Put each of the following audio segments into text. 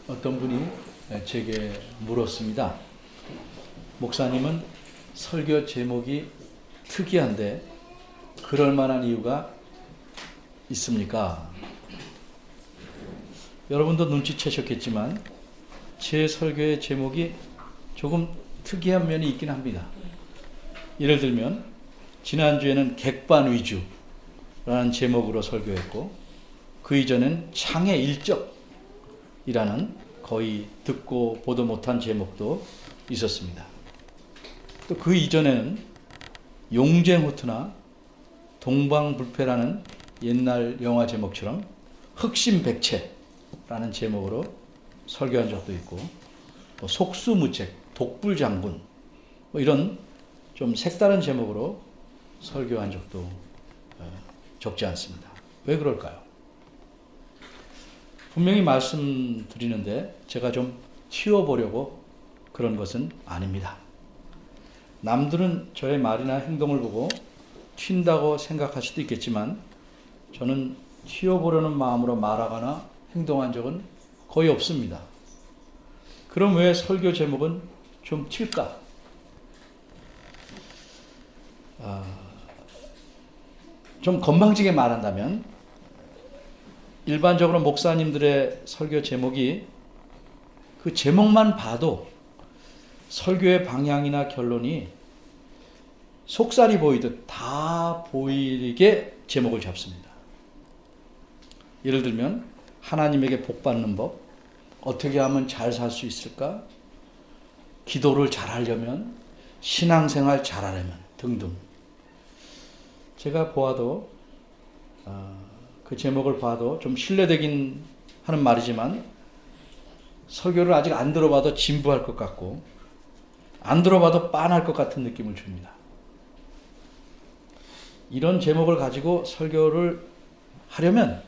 어떤 분이 제게 물었습니다. 목사님은 설교 제목이 특이한데 그럴 만한 이유가 있습니까? 여러분도 눈치채셨겠지만 제 설교의 제목이 조금 특이한 면이 있긴 합니다. 예를 들면 지난주에는 객반 위주라는 제목으로 설교했고 그 이전엔 창의 일적이라는 거의 듣고 보도 못한 제목도 있었습니다. 또 그 이전에는 용쟁호투나 동방불패라는 옛날 영화 제목처럼 흑심백체라는 제목으로 설교한 적도 있고 또 속수무책, 독불장군 이런 좀 색다른 제목으로 설교한 적도 적지 않습니다. 왜 그럴까요? 분명히 말씀드리는데 제가 좀 튀어보려고 그런 것은 아닙니다. 남들은 저의 말이나 행동을 보고 튄다고 생각할 수도 있겠지만 저는 튀어보려는 마음으로 말하거나 행동한 적은 거의 없습니다. 그럼 왜 설교 제목은 좀 튈까? 좀 건방지게 말한다면 일반적으로 목사님들의 설교 제목이 그 제목만 봐도 설교의 방향이나 결론이 속살이 보이듯 다 보이게 제목을 잡습니다. 예를 들면 하나님에게 복 받는 법, 어떻게 하면 잘 살 수 있을까? 기도를 잘하려면, 신앙생활 잘하려면 등등. 제가 보아도 그 제목을 봐도 좀 신뢰되긴 하는 말이지만 설교를 아직 안 들어봐도 진부할 것 같고 안 들어봐도 빤할 것 같은 느낌을 줍니다. 이런 제목을 가지고 설교를 하려면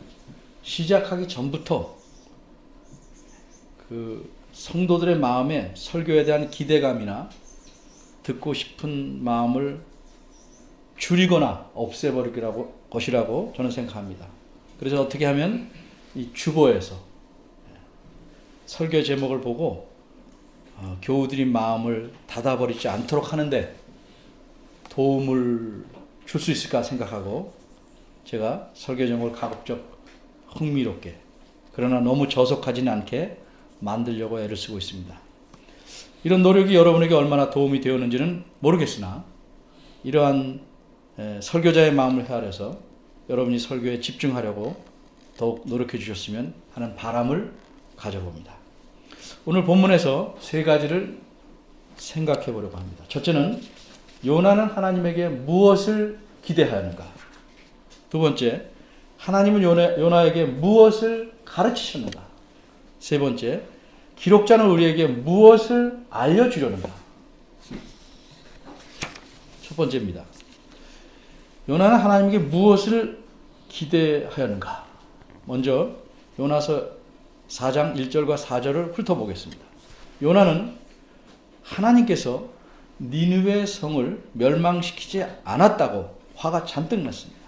시작하기 전부터 그 성도들의 마음에 설교에 대한 기대감이나 듣고 싶은 마음을 줄이거나 없애버릴 것이라고 저는 생각합니다. 그래서 어떻게 하면 이 주보에서 설교 제목을 보고 교우들이 마음을 닫아버리지 않도록 하는데 도움을 줄 수 있을까 생각하고 제가 설교 제목을 가급적 흥미롭게 그러나 너무 저속하지는 않게 만들려고 애를 쓰고 있습니다. 이런 노력이 여러분에게 얼마나 도움이 되었는지는 모르겠으나 이러한 설교자의 마음을 헤아려서 여러분이 설교에 집중하려고 더욱 노력해 주셨으면 하는 바람을 가져봅니다. 오늘 본문에서 세 가지를 생각해 보려고 합니다. 첫째는 요나는 하나님에게 무엇을 기대하였는가? 두 번째, 하나님은 요나에게 무엇을 가르치셨는가? 세 번째, 기록자는 우리에게 무엇을 알려주려는가? 첫 번째입니다. 요나는 하나님에게 무엇을 기대하였는가? 먼저 요나서 4장 1절과 4절을 훑어보겠습니다. 요나는 하나님께서 니느웨 성을 멸망시키지 않았다고 화가 잔뜩 났습니다.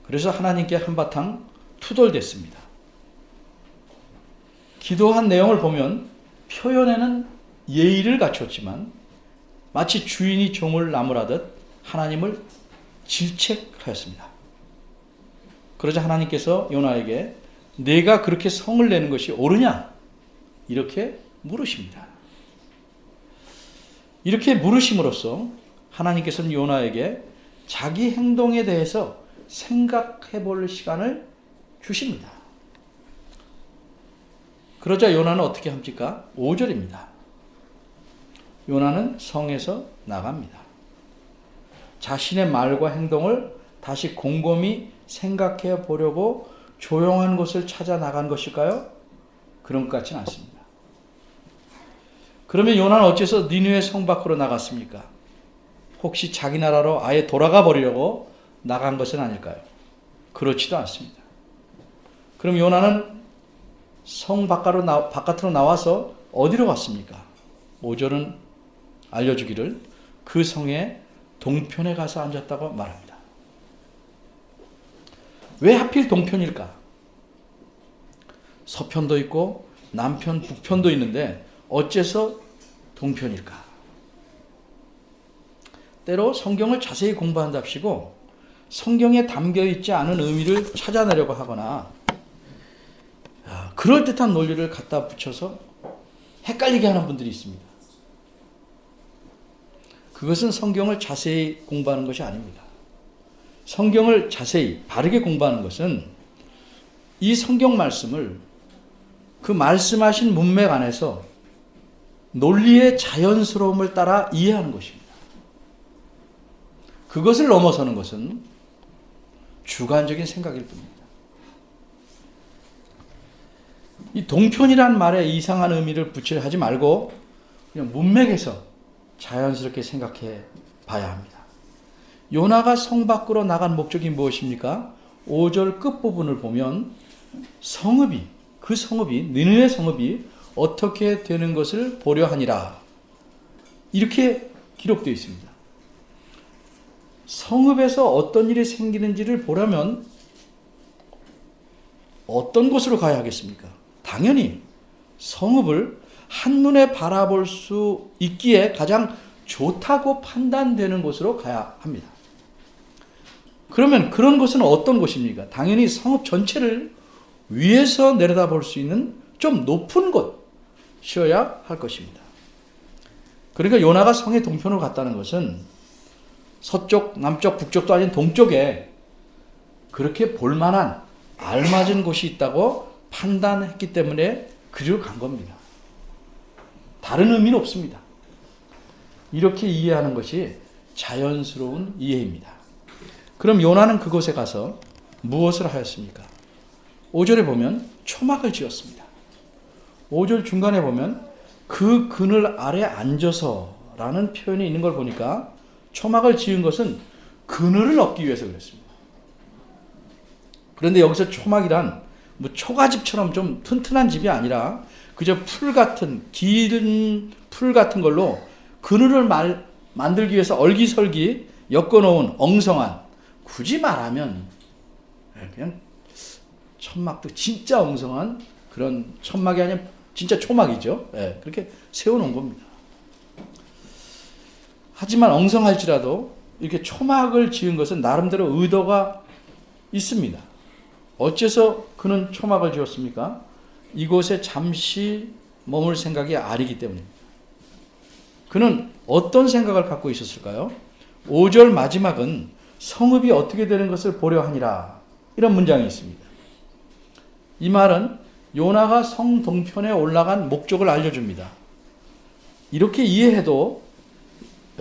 그래서 하나님께 한바탕 투덜댔습니다. 기도한 내용을 보면 표현에는 예의를 갖췄지만 마치 주인이 종을 나무라듯 하나님을 질책하였습니다. 그러자 하나님께서 요나에게 내가 그렇게 성을 내는 것이 옳으냐? 이렇게 물으십니다. 이렇게 물으심으로써 하나님께서는 요나에게 자기 행동에 대해서 생각해 볼 시간을 주십니다. 그러자 요나는 어떻게 합니까? 5절입니다. 요나는 성에서 나갑니다. 자신의 말과 행동을 다시 곰곰이 생각해 보려고 조용한 곳을 찾아 나간 것일까요? 그런 것 같지는 않습니다. 그러면 요나는 어째서 니느웨 성 밖으로 나갔습니까? 혹시 자기 나라로 아예 돌아가 버리려고 나간 것은 아닐까요? 그렇지도 않습니다. 그럼 요나는 성 바깥으로 나와서 어디로 갔습니까? 5절은 알려주기를 그 성의 동편에 가서 앉았다고 말합니다. 왜 하필 동편일까? 서편도 있고 남편, 북편도 있는데 어째서 동편일까? 때로 성경을 자세히 공부한답시고 성경에 담겨있지 않은 의미를 찾아내려고 하거나 그럴듯한 논리를 갖다 붙여서 헷갈리게 하는 분들이 있습니다. 그것은 성경을 자세히 공부하는 것이 아닙니다. 성경을 자세히 바르게 공부하는 것은 이 성경 말씀을 그 말씀하신 문맥 안에서 논리의 자연스러움을 따라 이해하는 것입니다. 그것을 넘어서는 것은 주관적인 생각일 뿐입니다. 이 동편이란 말에 이상한 의미를 붙이려 하지 말고 그냥 문맥에서 자연스럽게 생각해 봐야 합니다. 요나가 성 밖으로 나간 목적이 무엇입니까? 5절 끝부분을 보면 그 성읍이 니느웨 성읍이 어떻게 되는 것을 보려 하니라 이렇게 기록되어 있습니다. 성읍에서 어떤 일이 생기는지를 보려면 어떤 곳으로 가야 하겠습니까? 당연히 성읍을 한눈에 바라볼 수 있기에 가장 좋다고 판단되는 곳으로 가야 합니다. 그러면 그런 곳은 어떤 곳입니까? 당연히 성읍 전체를 위에서 내려다볼 수 있는 좀 높은 곳이어야 할 것입니다. 그러니까 요나가 성의 동편으로 갔다는 것은 서쪽, 남쪽, 북쪽도 아닌 동쪽에 그렇게 볼만한 알맞은 곳이 있다고 판단했기 때문에 그리로 간 겁니다. 다른 의미는 없습니다. 이렇게 이해하는 것이 자연스러운 이해입니다. 그럼 요나는 그곳에 가서 무엇을 하였습니까? 5절에 보면 초막을 지었습니다. 5절 중간에 보면 그 그늘 아래 앉아서 라는 표현이 있는 걸 보니까 초막을 지은 것은 그늘을 얻기 위해서 그랬습니다. 그런데 여기서 초막이란 뭐 초가집처럼 좀 튼튼한 집이 아니라 그저 풀 같은 긴 풀 같은 걸로 그늘을 만들기 위해서 얼기설기 엮어놓은 엉성한, 굳이 말하면 그냥 천막도 진짜 엉성한 그런 천막이 아니라 진짜 초막이죠. 그렇게 세워놓은 겁니다. 하지만 엉성할지라도 이렇게 초막을 지은 것은 나름대로 의도가 있습니다. 어째서 그는 초막을 지었습니까? 이곳에 잠시 머물 생각이 아니기 때문입니다. 그는 어떤 생각을 갖고 있었을까요? 5절 마지막은 성읍이 어떻게 되는 것을 보려 하니라 이런 문장이 있습니다. 이 말은 요나가 성 동편에 올라간 목적을 알려줍니다. 이렇게 이해해도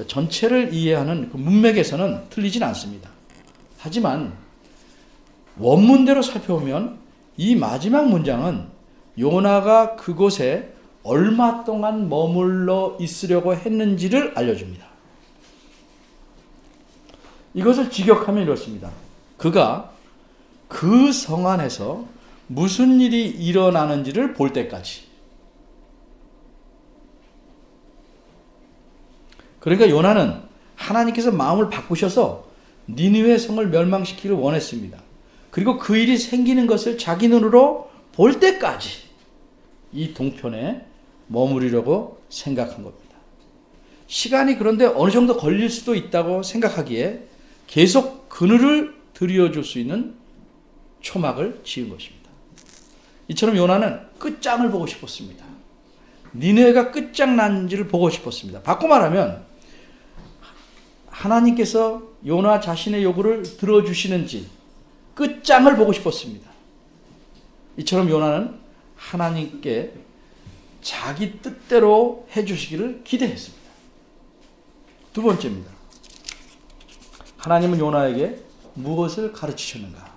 전체를 이해하는 그 문맥에서는 틀리진 않습니다. 하지만 원문대로 살펴보면 이 마지막 문장은 요나가 그곳에 얼마 동안 머물러 있으려고 했는지를 알려줍니다. 이것을 직역하면 이렇습니다. 그가 그 성 안에서 무슨 일이 일어나는지를 볼 때까지. 그러니까 요나는 하나님께서 마음을 바꾸셔서 니느웨 성을 멸망시키기를 원했습니다. 그리고 그 일이 생기는 것을 자기 눈으로 볼 때까지 이 동편에 머무르려고 생각한 겁니다. 시간이 그런데 어느 정도 걸릴 수도 있다고 생각하기에 계속 그늘을 들여줄 수 있는 초막을 지은 것입니다. 이처럼 요나는 끝장을 보고 싶었습니다. 니느웨가 끝장난지를 보고 싶었습니다. 바꿔 말하면 하나님께서 요나 자신의 요구를 들어주시는지 끝장을 보고 싶었습니다. 이처럼 요나는 하나님께 자기 뜻대로 해주시기를 기대했습니다. 두 번째입니다. 하나님은 요나에게 무엇을 가르치셨는가?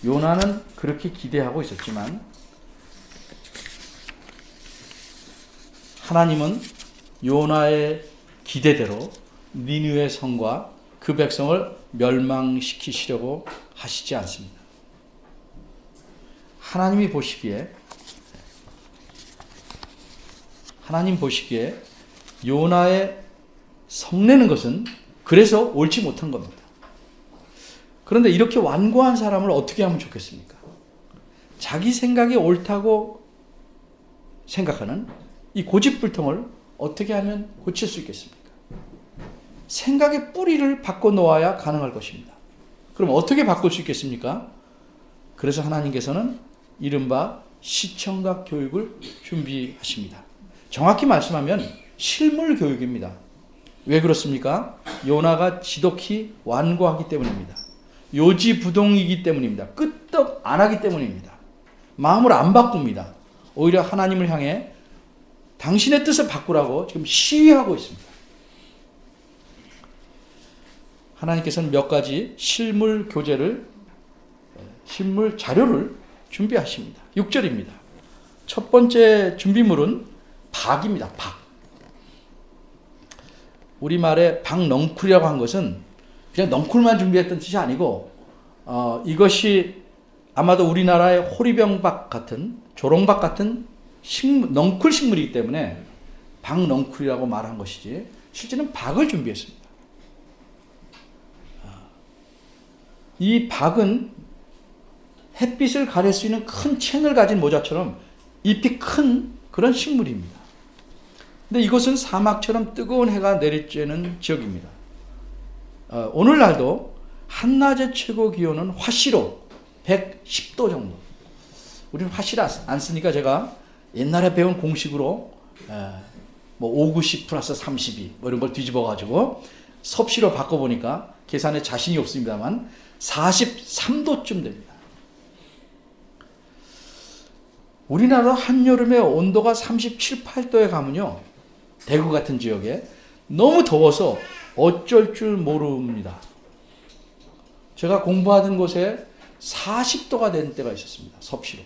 요나는 그렇게 기대하고 있었지만 하나님은 요나의 기대대로 니느웨 성과 그 백성을 멸망시키시려고 하시지 않습니다. 하나님 보시기에 요나의 성내는 것은 그래서 옳지 못한 겁니다. 그런데 이렇게 완고한 사람을 어떻게 하면 좋겠습니까? 자기 생각이 옳다고 생각하는 이 고집불통을 어떻게 하면 고칠 수 있겠습니까? 생각의 뿌리를 바꿔놓아야 가능할 것입니다. 그럼 어떻게 바꿀 수 있겠습니까? 그래서 하나님께서는 이른바 시청각 교육을 준비하십니다. 정확히 말씀하면 실물 교육입니다. 왜 그렇습니까? 요나가 지독히 완고하기 때문입니다. 요지부동이기 때문입니다. 끄떡 안 하기 때문입니다. 마음을 안 바꿉니다. 오히려 하나님을 향해 당신의 뜻을 바꾸라고 지금 시위하고 있습니다. 하나님께서는 몇 가지 실물 교재를, 실물 자료를 준비하십니다. 6절입니다. 첫 번째 준비물은 박입니다. 박. 우리말에 박넝쿨이라고 한 것은 그냥 넝쿨만 준비했던 뜻이 아니고 이것이 아마도 우리나라의 호리병박 같은 조롱박 같은 넝쿨 식물이기 때문에 박넝쿨이라고 말한 것이지 실제는 박을 준비했습니다. 이 박은 햇빛을 가릴 수 있는 큰 챙을 가진 모자처럼 잎이 큰 그런 식물입니다. 근데 이곳은 사막처럼 뜨거운 해가 내리쬐는 지역입니다. 오늘날도 한낮의 최고 기온은 화씨로 110도 정도. 우리는 화씨를 안 쓰니까 제가 옛날에 배운 공식으로 뭐 590 플러스 32 뭐 이런 걸 뒤집어 가지고 섭씨로 바꿔보니까 계산에 자신이 없습니다만 43도쯤 됩니다. 우리나라 한여름에 온도가 37, 8도에 가면요, 대구 같은 지역에 너무 더워서 어쩔 줄 모릅니다. 제가 공부하던 곳에 40도가 된 때가 있었습니다. 섭씨로.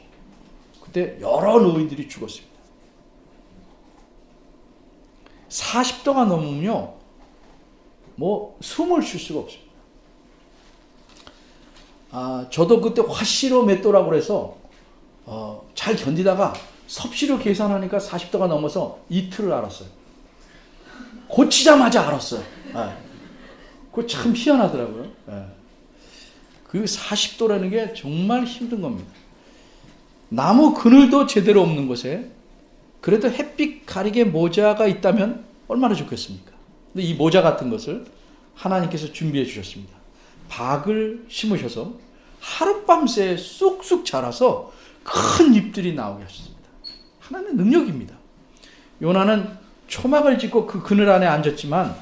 그때 여러 노인들이 죽었습니다. 40도가 넘으면요, 뭐 숨을 쉴 수가 없습니다. 저도 그때 화씨로 몇 도라고 그래서 잘 견디다가 섭씨로 계산하니까 40도가 넘어서 이틀을 알았어요. 고치자마자 알았어요. 그거 참 희한하더라고요. 그 40도라는 게 정말 힘든 겁니다. 나무 그늘도 제대로 없는 곳에 그래도 햇빛 가리개 모자가 있다면 얼마나 좋겠습니까? 근데 이 모자 같은 것을 하나님께서 준비해 주셨습니다. 박을 심으셔서 하룻밤새 쑥쑥 자라서 큰 잎들이 나오게 하셨습니다. 하나님의 능력입니다. 요나는 초막을 짓고 그 그늘 안에 앉았지만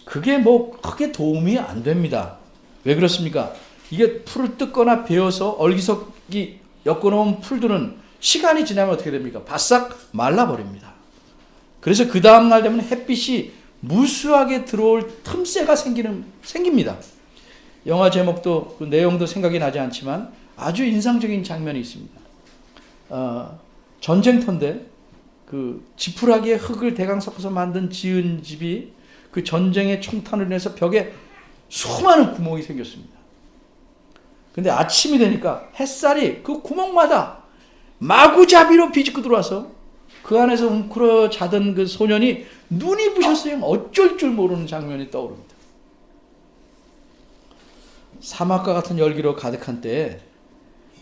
그게 뭐 크게 도움이 안 됩니다. 왜 그렇습니까? 이게 풀을 뜯거나 베어서 얼기석이 엮어놓은 풀들은 시간이 지나면 어떻게 됩니까? 바싹 말라버립니다. 그래서 그 다음날 되면 햇빛이 무수하게 들어올 틈새가 생깁니다. 영화 제목도 그 내용도 생각이 나지 않지만 아주 인상적인 장면이 있습니다. 전쟁터인데 그 지푸라기에 흙을 대강 섞어서 만든 지은 집이 그 전쟁의 총탄으로 인해서 벽에 수많은 구멍이 생겼습니다. 근데 아침이 되니까 햇살이 그 구멍마다 마구잡이로 비집고 들어와서 그 안에서 웅크러 자던 그 소년이 눈이 부셨어요. 어쩔 줄 모르는 장면이 떠오릅니다. 사막과 같은 열기로 가득한 때에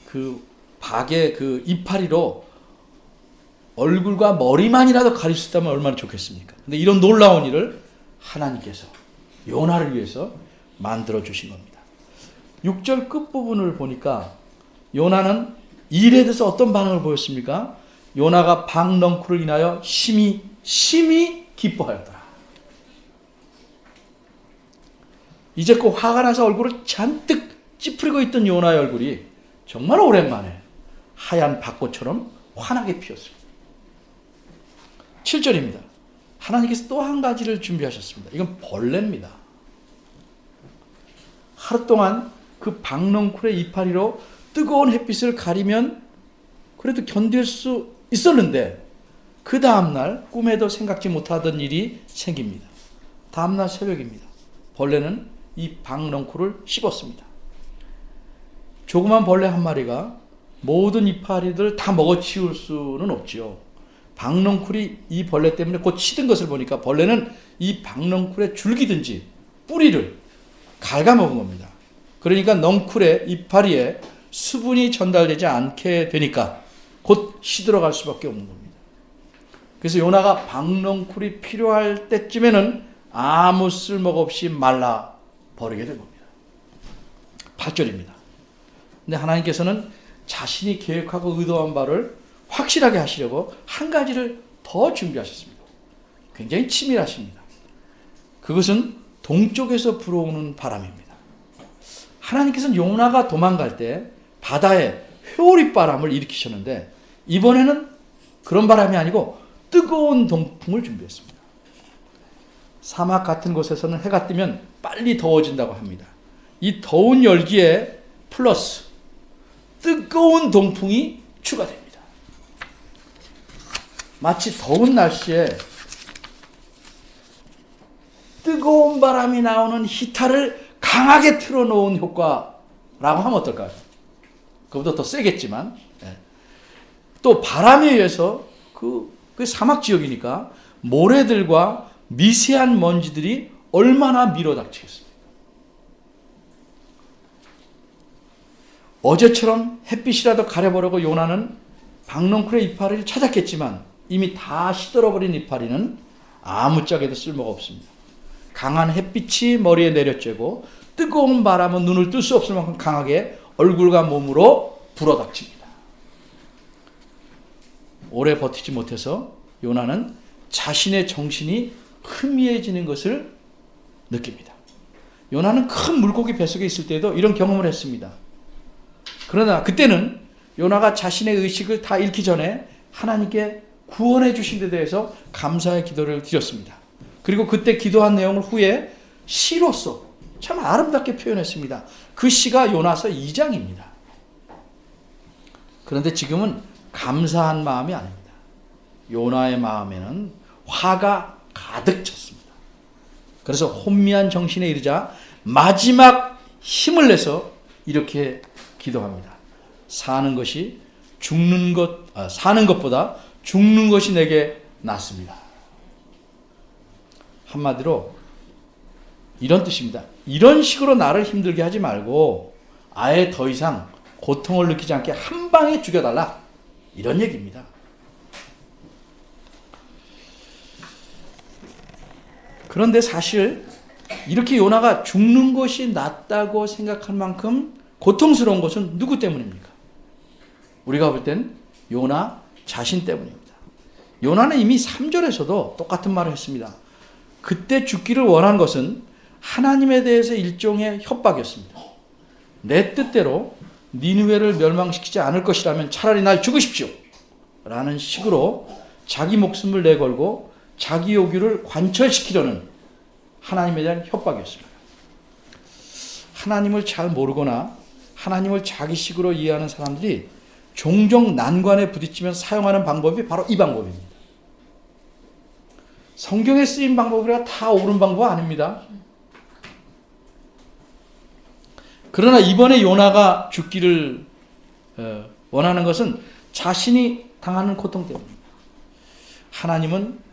그 박의 그 이파리로 얼굴과 머리만이라도 가릴 수 있다면 얼마나 좋겠습니까? 근데 이런 놀라운 일을 하나님께서 요나를 위해서 만들어 주신 겁니다. 6절 끝부분을 보니까 요나는 이 일에 대해서 어떤 반응을 보였습니까? 요나가 박넝쿨을 인하여 심히 기뻐하였더라. 이제껏 화가 나서 얼굴을 잔뜩 찌푸리고 있던 요나의 얼굴이 정말 오랜만에 하얀 벚꽃처럼 환하게 피었습니다. 7절입니다. 하나님께서 또 한 가지를 준비하셨습니다. 이건 벌레입니다. 하루 동안 그 박넝쿨의 이파리로 뜨거운 햇빛을 가리면 그래도 견딜 수 있었는데 그 다음날 꿈에도 생각지 못하던 일이 생깁니다. 다음날 새벽입니다. 벌레는 이 박넝쿨을 씹었습니다. 조그만 벌레 한 마리가 모든 이파리들 다 먹어치울 수는 없지요. 박넝쿨이 이 벌레 때문에 곧 치든 것을 보니까 벌레는 이 박넝쿨의 줄기든지 뿌리를 갉아먹은 겁니다. 그러니까 넝쿨의 이파리에 수분이 전달되지 않게 되니까 곧 시들어갈 수밖에 없는 겁니다. 그래서 요나가 박넝쿨이 필요할 때쯤에는 아무 쓸모가 없이 말라 버리게 된 겁니다. 8절입니다. 근데 하나님께서는 자신이 계획하고 의도한 바를 확실하게 하시려고 한 가지를 더 준비하셨습니다. 굉장히 치밀하십니다. 그것은 동쪽에서 불어오는 바람입니다. 하나님께서는 요나가 도망갈 때 바다에 회오리 바람을 일으키셨는데 이번에는 그런 바람이 아니고 뜨거운 동풍을 준비했습니다. 사막 같은 곳에서는 해가 뜨면 빨리 더워진다고 합니다. 이 더운 열기에 플러스 뜨거운 동풍이 추가됩니다. 마치 더운 날씨에 뜨거운 바람이 나오는 히터를 강하게 틀어놓은 효과라고 하면 어떨까요? 그것보다 더 세겠지만, 또 바람에 의해서 그 사막 지역이니까 모래들과 미세한 먼지들이 얼마나 밀어닥치겠습니까? 어제처럼 햇빛이라도 가려보려고 요나는 박넝쿨의 이파리를 찾았겠지만 이미 다 시들어버린 이파리는 아무짝에도 쓸모가 없습니다. 강한 햇빛이 머리에 내려쬐고 뜨거운 바람은 눈을 뜰 수 없을 만큼 강하게 얼굴과 몸으로 불어닥칩니다. 오래 버티지 못해서 요나는 자신의 정신이 희미해지는 것을 느낍니다. 요나는 큰 물고기 뱃속에 있을 때도 이런 경험을 했습니다. 그러나 그때는 요나가 자신의 의식을 다 잃기 전에 하나님께 구원해 주신 데 대해서 감사의 기도를 드렸습니다. 그리고 그때 기도한 내용을 후에 시로서 참 아름답게 표현했습니다. 그 시가 요나서 2장입니다. 그런데 지금은 감사한 마음이 아닙니다. 요나의 마음에는 화가 가득 찼습니다. 그래서 혼미한 정신에 이르자 마지막 힘을 내서 이렇게 기도합니다. 사는 것보다 죽는 것이 내게 낫습니다. 한마디로 이런 뜻입니다. 이런 식으로 나를 힘들게 하지 말고 아예 더 이상 고통을 느끼지 않게 한 방에 죽여달라. 이런 얘기입니다. 그런데 사실 이렇게 요나가 죽는 것이 낫다고 생각할 만큼 고통스러운 것은 누구 때문입니까? 우리가 볼 땐 요나 자신 때문입니다. 요나는 이미 3절에서도 똑같은 말을 했습니다. 그때 죽기를 원한 것은 하나님에 대해서 일종의 협박이었습니다. 내 뜻대로 니느웨를 멸망시키지 않을 것이라면 차라리 날 죽으십시오. 라는 식으로 자기 목숨을 내걸고 자기 요구를 관철시키려는 하나님에 대한 협박이었습니다. 하나님을 잘 모르거나 하나님을 자기식으로 이해하는 사람들이 종종 난관에 부딪히면 사용하는 방법이 바로 이 방법입니다. 성경에 쓰인 방법이라 다 옳은 방법 아닙니다. 그러나 이번에 요나가 죽기를 원하는 것은 자신이 당하는 고통 때문입니다. 하나님은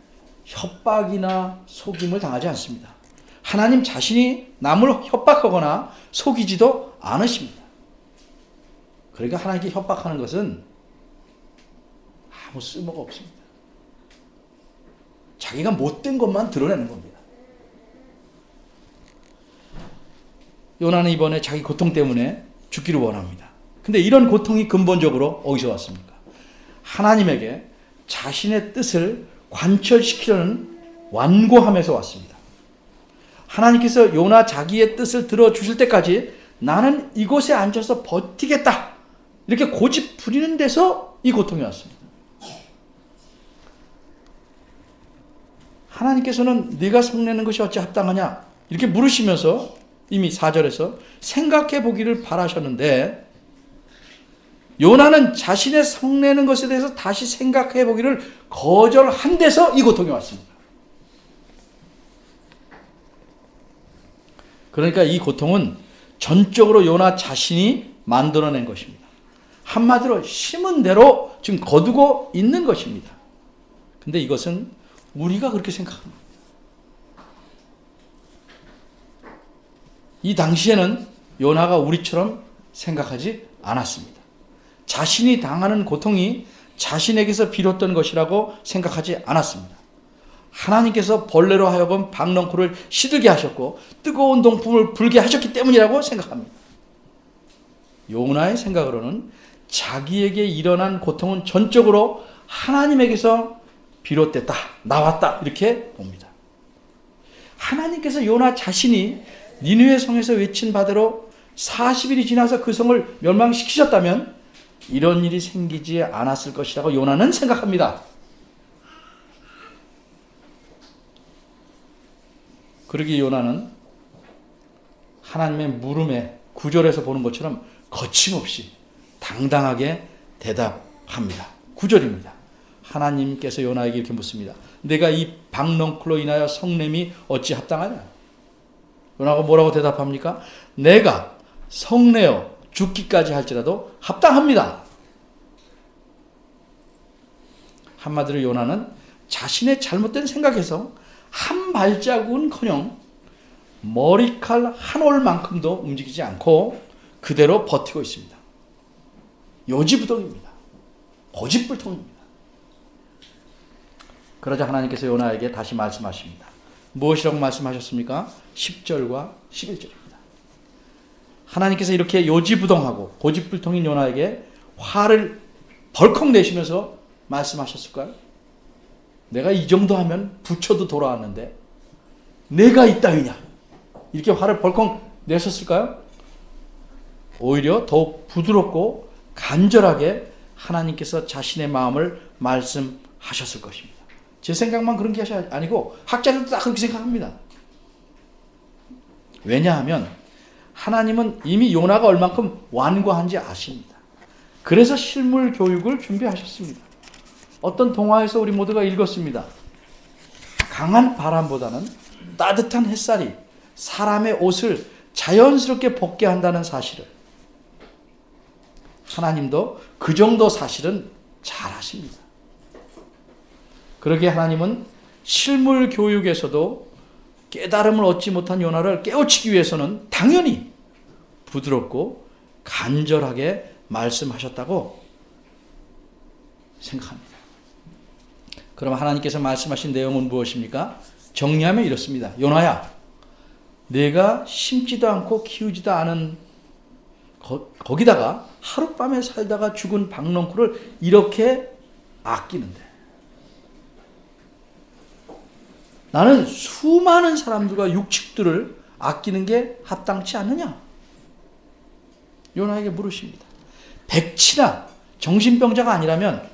협박이나 속임을 당하지 않습니다. 하나님 자신이 남을 협박하거나 속이지도 않으십니다. 그러니까 하나님께 협박하는 것은 아무 쓸모가 없습니다. 자기가 못된 것만 드러내는 겁니다. 요나는 이번에 자기 고통 때문에 죽기를 원합니다. 근데 이런 고통이 근본적으로 어디서 왔습니까? 하나님에게 자신의 뜻을 관철시키려는 완고함에서 왔습니다. 하나님께서 요나 자기의 뜻을 들어주실 때까지 나는 이곳에 앉아서 버티겠다. 이렇게 고집 부리는 데서 이 고통이 왔습니다. 하나님께서는 네가 성내는 것이 어찌 합당하냐 이렇게 물으시면서 이미 4절에서 생각해 보기를 바라셨는데 요나는 자신의 성내는 것에 대해서 다시 생각해 보기를 거절한 데서 이 고통이 왔습니다. 그러니까 이 고통은 전적으로 요나 자신이 만들어낸 것입니다. 한마디로 심은 대로 지금 거두고 있는 것입니다. 근데 이것은 우리가 그렇게 생각합니다. 이 당시에는 요나가 우리처럼 생각하지 않았습니다. 자신이 당하는 고통이 자신에게서 비롯된 것이라고 생각하지 않았습니다. 하나님께서 벌레로 하여금 박넝쿨을 시들게 하셨고 뜨거운 동풍을 불게 하셨기 때문이라고 생각합니다. 요나의 생각으로는 자기에게 일어난 고통은 전적으로 하나님에게서 비롯됐다, 나왔다 이렇게 봅니다. 하나님께서 요나 자신이 니느웨 성에서 외친 바대로 40일이 지나서 그 성을 멸망시키셨다면 이런 일이 생기지 않았을 것이라고 요나는 생각합니다. 그러기에 요나는 하나님의 물음에 9절에서 보는 것처럼 거침없이 당당하게 대답합니다. 9절입니다. 하나님께서 요나에게 이렇게 묻습니다. 내가 이 박넝쿨로 인하여 성냄이 어찌 합당하냐? 요나가 뭐라고 대답합니까? 내가 성내어 죽기까지 할지라도 합당합니다. 한마디로 요나는 자신의 잘못된 생각에서 한 발자국은커녕 머리칼 한 올만큼도 움직이지 않고 그대로 버티고 있습니다. 요지부동입니다. 고집불통입니다. 그러자 하나님께서 요나에게 다시 말씀하십니다. 무엇이라고 말씀하셨습니까? 10절과 11절입니다. 하나님께서 이렇게 요지부동하고 고집불통인 요나에게 화를 벌컥 내시면서 말씀하셨을까요? 내가 이 정도 하면 부처도 돌아왔는데 내가 이따위냐? 이렇게 화를 벌컥 내셨을까요? 오히려 더욱 부드럽고 간절하게 하나님께서 자신의 마음을 말씀하셨을 것입니다. 제 생각만 그런 게 아니고 학자들도 다 그렇게 생각합니다. 왜냐하면 하나님은 이미 요나가 얼만큼 완고한지 아십니다. 그래서 실물 교육을 준비하셨습니다. 어떤 동화에서 우리 모두가 읽었습니다. 강한 바람보다는 따뜻한 햇살이 사람의 옷을 자연스럽게 벗게 한다는 사실을 하나님도 그 정도 사실은 잘 아십니다. 그러기에 하나님은 실물 교육에서도 깨달음을 얻지 못한 요나를 깨우치기 위해서는 당연히 부드럽고 간절하게 말씀하셨다고 생각합니다. 그럼 하나님께서 말씀하신 내용은 무엇입니까? 정리하면 이렇습니다. 요나야, 내가 심지도 않고 키우지도 않은 거기다가 하룻밤에 살다가 죽은 박넝쿨을 이렇게 아끼는데 나는 수많은 사람들과 육축들을 아끼는 게 합당치 않느냐? 요나에게 물으십니다. 백치나 정신병자가 아니라면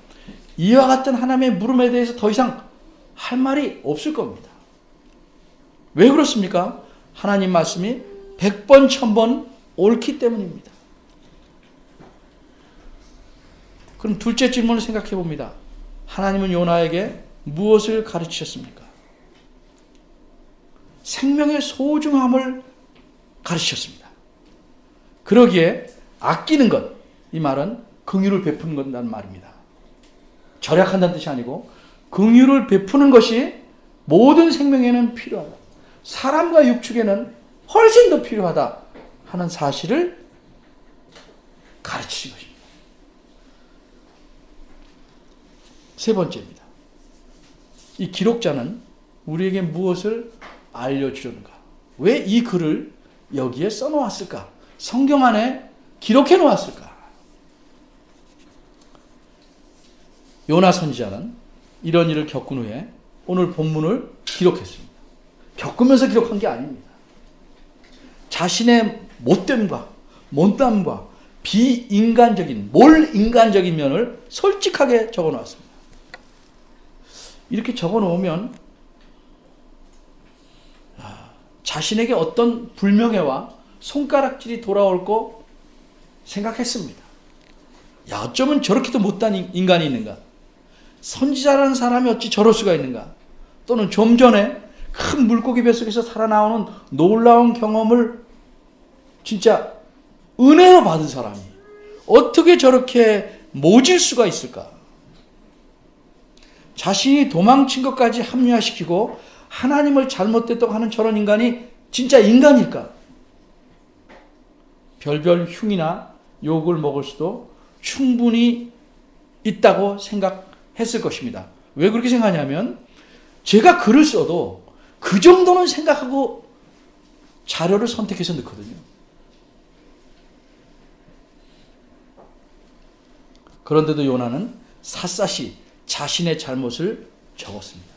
이와 같은 하나님의 물음에 대해서 더 이상 할 말이 없을 겁니다. 왜 그렇습니까? 하나님 말씀이 100번 1000번 옳기 때문입니다. 그럼 둘째 질문을 생각해 봅니다. 하나님은 요나에게 무엇을 가르치셨습니까? 생명의 소중함을 가르치셨습니다. 그러기에 아끼는 것, 이 말은 긍휼을 베푸는 것이라는 말입니다. 절약한다는 뜻이 아니고 긍휼을 베푸는 것이 모든 생명에는 필요하다. 사람과 육축에는 훨씬 더 필요하다 하는 사실을 가르치신 것입니다. 세 번째입니다. 이 기록자는 우리에게 무엇을 알려주려는가? 왜 이 글을 여기에 써놓았을까? 성경 안에 기록해 놓았을까? 요나 선지자는 이런 일을 겪은 후에 오늘 본문을 기록했습니다. 겪으면서 기록한 게 아닙니다. 자신의 못됨과 못남과 비인간적인, 몰인간적인 면을 솔직하게 적어 놓았습니다. 이렇게 적어 놓으면 자신에게 어떤 불명예와 손가락질이 돌아올 거 생각했습니다. 야, 어쩌면 저렇게도 못한 인간이 있는가? 선지자라는 사람이 어찌 저럴 수가 있는가? 또는 좀 전에 큰 물고기 뱃속에서 살아나오는 놀라운 경험을 진짜 은혜로 받은 사람이 어떻게 저렇게 모질 수가 있을까? 자신이 도망친 것까지 합리화시키고 하나님을 잘못됐다고 하는 저런 인간이 진짜 인간일까? 별별 흉이나 욕을 먹을 수도 충분히 있다고 생각했을 것입니다. 왜 그렇게 생각하냐면 제가 글을 써도 그 정도는 생각하고 자료를 선택해서 넣거든요. 그런데도 요나는 샅샅이 자신의 잘못을 적었습니다.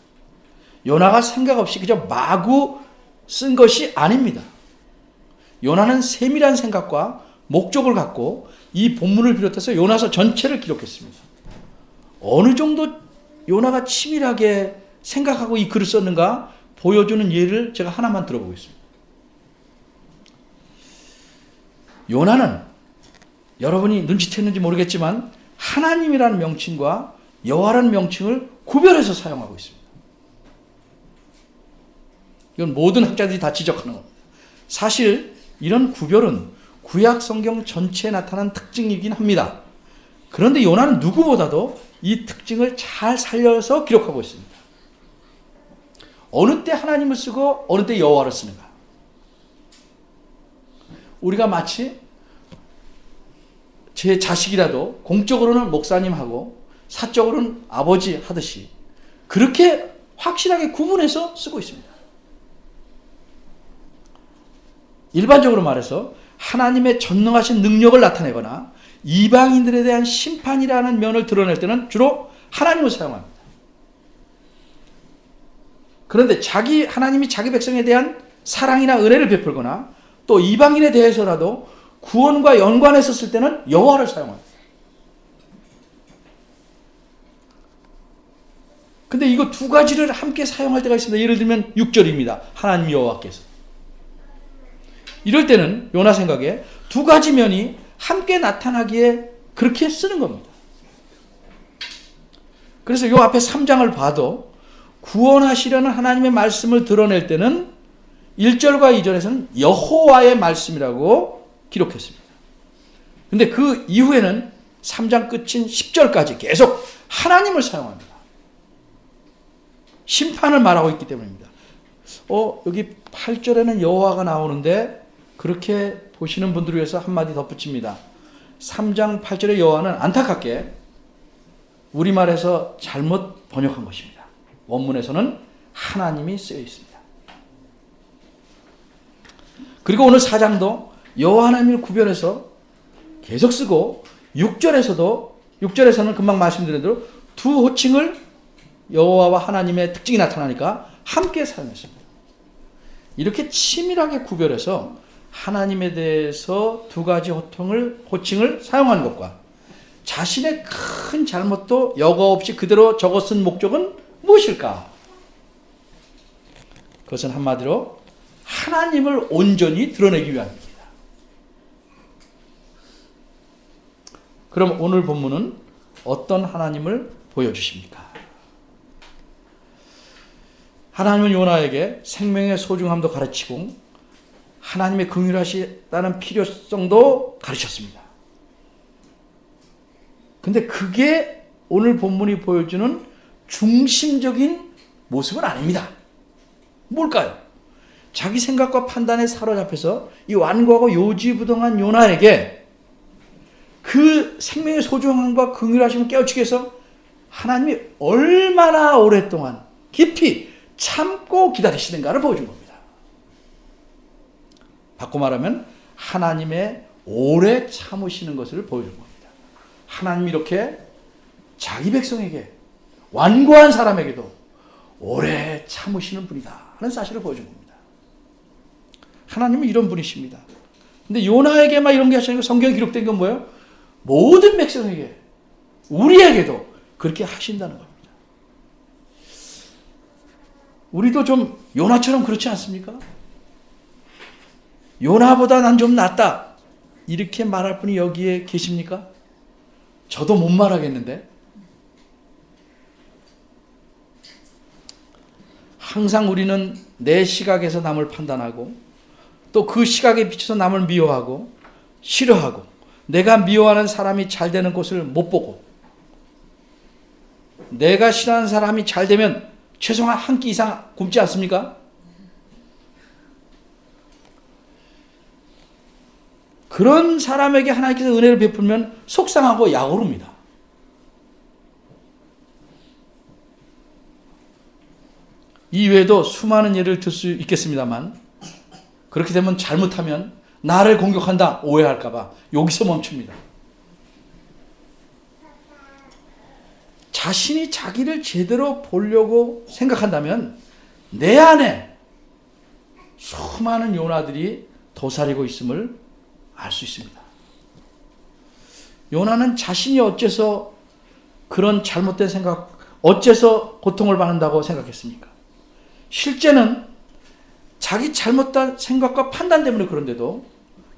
요나가 생각 없이 그저 마구 쓴 것이 아닙니다. 요나는 세밀한 생각과 목적을 갖고 이 본문을 비롯해서 요나서 전체를 기록했습니다. 어느 정도 요나가 치밀하게 생각하고 이 글을 썼는가 보여주는 예를 제가 하나만 들어보겠습니다. 요나는 여러분이 눈치챘는지 모르겠지만 하나님이라는 명칭과 여호와라는 명칭을 구별해서 사용하고 있습니다. 이건 모든 학자들이 다 지적하는 겁니다. 사실 이런 구별은 구약 성경 전체에 나타난 특징이긴 합니다. 그런데 요나는 누구보다도 이 특징을 잘 살려서 기록하고 있습니다. 어느 때 하나님을 쓰고 어느 때 여호와를 쓰는가. 우리가 마치 제 자식이라도 공적으로는 목사님하고 사적으로는 아버지 하듯이 그렇게 확실하게 구분해서 쓰고 있습니다. 일반적으로 말해서 하나님의 전능하신 능력을 나타내거나 이방인들에 대한 심판이라는 면을 드러낼 때는 주로 하나님을 사용합니다. 그런데 하나님이 자기 백성에 대한 사랑이나 은혜를 베풀거나 또 이방인에 대해서라도 구원과 연관해서 쓸 때는 여호와를 사용합니다. 근데 이거 두 가지를 함께 사용할 때가 있습니다. 예를 들면 6절입니다. 하나님 여호와께서. 이럴 때는 요나 생각에 두 가지 면이 함께 나타나기에 그렇게 쓰는 겁니다. 그래서 요 앞에 3장을 봐도 구원하시려는 하나님의 말씀을 드러낼 때는 1절과 2절에서는 여호와의 말씀이라고 기록했습니다. 근데 그 이후에는 3장 끝인 10절까지 계속 하나님을 사용합니다. 심판을 말하고 있기 때문입니다. 여기 8절에는 여호와가 나오는데 그렇게 보시는 분들을 위해서 한마디 덧붙입니다. 3장 8절의 여호와는 안타깝게 우리말에서 잘못 번역한 것입니다. 원문에서는 하나님이 쓰여 있습니다. 그리고 오늘 4장도 여호와 하나님을 구별해서 계속 쓰고 6절에서는 금방 말씀드린 대로 두 호칭을 여호와와 하나님의 특징이 나타나니까 함께 사용했습니다. 이렇게 치밀하게 구별해서 하나님에 대해서 두 가지 호칭을 사용하는 것과 자신의 큰 잘못도 여과 없이 그대로 적어 쓴 목적은 무엇일까? 그것은 한마디로 하나님을 온전히 드러내기 위함입니다. 그럼 오늘 본문은 어떤 하나님을 보여주십니까? 하나님은 요나에게 생명의 소중함도 가르치고 하나님의 긍휼하시다는 필요성도 가르쳤습니다. 근데 그게 오늘 본문이 보여주는 중심적인 모습은 아닙니다. 뭘까요? 자기 생각과 판단에 사로잡혀서 이 완고하고 요지부동한 요나에게 그 생명의 소중함과 긍휼하심을 깨우치기 위해서 하나님이 얼마나 오랫동안 깊이 참고 기다리시는가를 보여준 겁니다. 바꿔 말하면 하나님의 오래 참으시는 것을 보여준 겁니다. 하나님이 이렇게 자기 백성에게 완고한 사람에게도 오래 참으시는 분이다 하는 사실을 보여준 겁니다. 하나님은 이런 분이십니다. 근데 요나에게만 이런 게 하시는 거 성경에 기록된 건 뭐예요? 모든 백성에게 우리에게도 그렇게 하신다는 겁니다. 우리도 좀 요나처럼 그렇지 않습니까? 요나보다 난 좀 낫다 이렇게 말할 분이 여기에 계십니까? 저도 못 말하겠는데. 항상 우리는 내 시각에서 남을 판단하고 또 그 시각에 비춰서 남을 미워하고 싫어하고 내가 미워하는 사람이 잘 되는 곳을 못 보고 내가 싫어하는 사람이 잘 되면 최소한 한 끼 이상 굶지 않습니까? 그런 사람에게 하나님께서 은혜를 베풀면 속상하고 약오릅니다. 이외에도 수많은 예를 들 수 있겠습니다만, 그렇게 되면 잘못하면 나를 공격한다 오해할까봐 여기서 멈춥니다. 자신이 자기를 제대로 보려고 생각한다면 내 안에 수많은 요나들이 도사리고 있음을 알 수 있습니다. 요나는 자신이 어째서 그런 잘못된 생각, 어째서 고통을 받는다고 생각했습니까? 실제는 자기 잘못된 생각과 판단 때문에 그런데도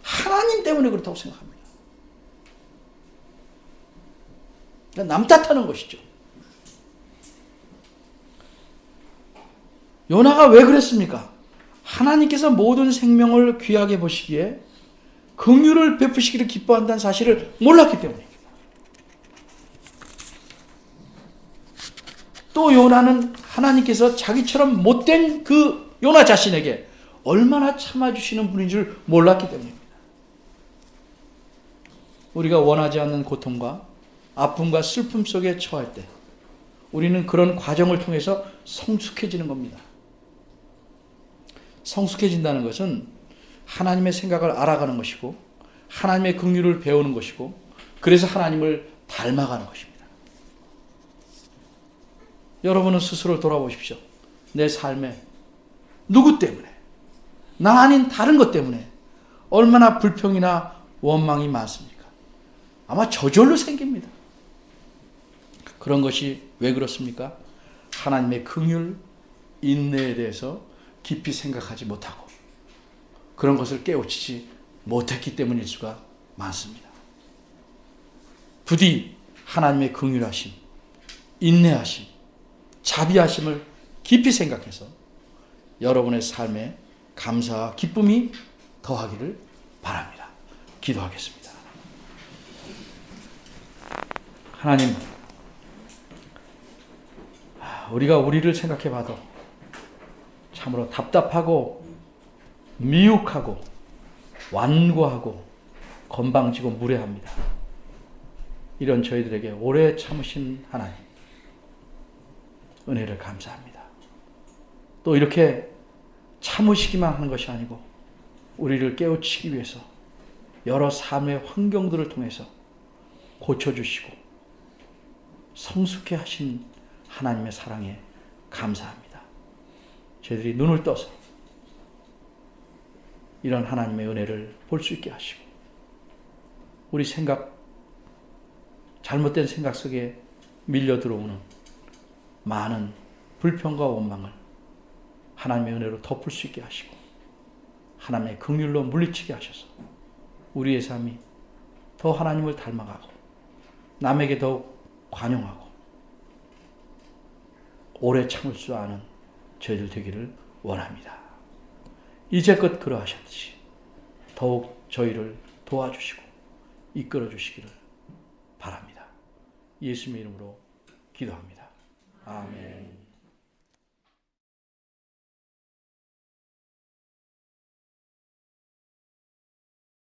하나님 때문에 그렇다고 생각합니다. 그러니까 남 탓하는 것이죠. 요나가 왜 그랬습니까? 하나님께서 모든 생명을 귀하게 보시기에 긍휼을 베푸시기를 기뻐한다는 사실을 몰랐기 때문입니다. 또 요나는 하나님께서 자기처럼 못된 그 요나 자신에게 얼마나 참아주시는 분인 줄 몰랐기 때문입니다. 우리가 원하지 않는 고통과 아픔과 슬픔 속에 처할 때 우리는 그런 과정을 통해서 성숙해지는 겁니다. 성숙해진다는 것은 하나님의 생각을 알아가는 것이고 하나님의 긍휼을 배우는 것이고 그래서 하나님을 닮아가는 것입니다. 여러분은 스스로 돌아보십시오. 내 삶에 누구 때문에, 나 아닌 다른 것 때문에 얼마나 불평이나 원망이 많습니까? 아마 저절로 생깁니다. 그런 것이 왜 그렇습니까? 하나님의 긍휼, 인내에 대해서 깊이 생각하지 못하고 그런 것을 깨우치지 못했기 때문일 수가 많습니다. 부디 하나님의 긍휼하심, 인내하심, 자비하심을 깊이 생각해서 여러분의 삶에 감사와 기쁨이 더하기를 바랍니다. 기도하겠습니다. 하나님, 우리가 우리를 생각해 봐도 참으로 답답하고 미혹하고 완고하고 건방지고 무례합니다. 이런 저희들에게 오래 참으신 하나님, 은혜를 감사합니다. 또 이렇게 참으시기만 하는 것이 아니고 우리를 깨우치기 위해서 여러 삶의 환경들을 통해서 고쳐주시고 성숙해 하신 하나님의 사랑에 감사합니다. 저희들이 눈을 떠서 이런 하나님의 은혜를 볼 수 있게 하시고 우리 생각, 잘못된 생각 속에 밀려 들어오는 많은 불평과 원망을 하나님의 은혜로 덮을 수 있게 하시고 하나님의 긍휼로 물리치게 하셔서 우리의 삶이 더 하나님을 닮아가고 남에게 더욱 관용하고 오래 참을 수 아는 저희들 되기를 원합니다. 이제껏 그러하셨듯이 더욱 저희를 도와주시고 이끌어 주시기를 바랍니다. 예수님의 이름으로 기도합니다. 아멘.